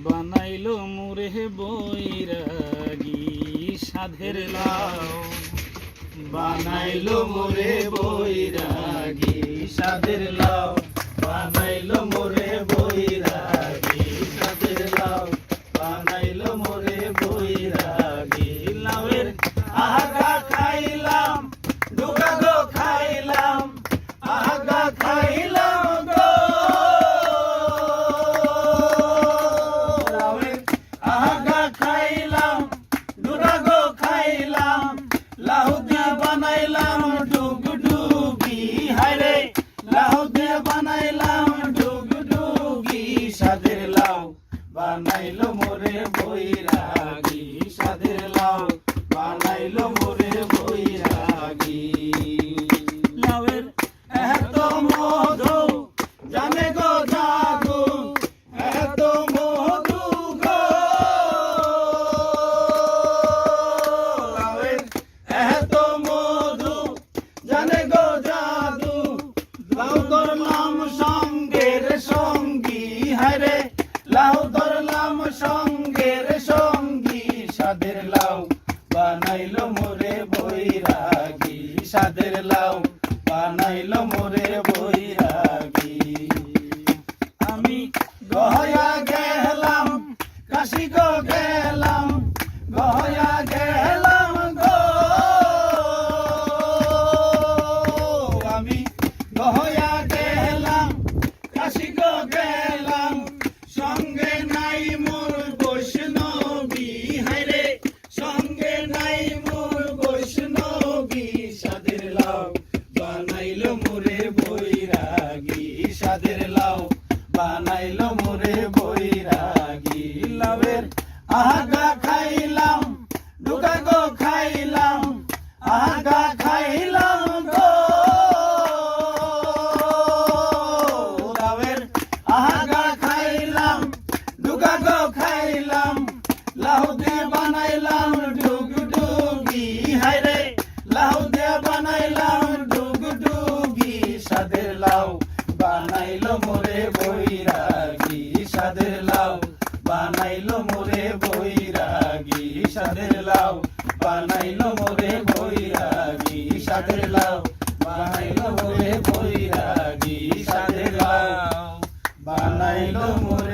বানাইলো মোরে বৈরাগী সাধের লাউ, বানাইলো মোরে বৈরাগী সাধের লাউ, বানাইলো মোরে বৈরাগী সাধের লাউ, বানাইলো মোরে বৈরাগী। লাউয়ের আগা খাইলাম, ডুকা গো খাইলাম, আগা খাইলাম গো, লাউয়ের আগা খাইলাম, ডুকা গো খাইলাম, লাউ দিয়ে বানাইলাম ডুগডুগি, হায়রে লাউ দিয়ে বানাইলাম ডুগডুগি সাধের লাউ, বানাইলো মোরে বৈরাগী সাধের লাউ, বানাইলো মোরে বৈরাগী। লাউয়ের এত মধু জানে গো জাদু, এত মধু গো, লাউয়ের এত মধু জানে গো জাদু, লাউ ধরলাম সঙ্গের সঙ্গী, হায়রে লাউ ধরলাম সঙ্গের সঙ্গী সাধের লাউ, বানাইলো মোরে বৈরাগী সাধের লাউ, বানাইলো মোরে বৈরাগী। আমি গয়া গেলাম, কাশি গো গেলাম, গয়া গেলাম গো, আমি গয়া গেলাম, কাশি গো গেলাম, সঙ্গে নাই মোর বৈষ্ণবী, হায়রে সঙ্গে নাই মোর বৈষ্ণবী সাধের লাউ, বানাইলো মোরে বৈরাগী সাধের লাউ, বানাইলো মোরে বৈরাগী। লাউয়ের আগা খাইলাম, ডুকা গো খাইলাম, আগা খাইলাম গো, লাউয়ের আগা খাইলাম, ডুকা গো খাইলাম, লাউ দিয়ে বানাইলাম ডুগডুগি, হায়রে লাউ দিয়ে বানাইলাম ডুগডুগি সাধের লাউ, বানাইলো মোরে বৈরাগী সাধের লাউ, বানাইলো মোরে বৈরাগী সাধের লাউ, বানাইলো মোরে বৈরাগী সাধের লাউ, বানাইলো মোরে বৈরাগী সাধের লাউ, বানাইলো মোরে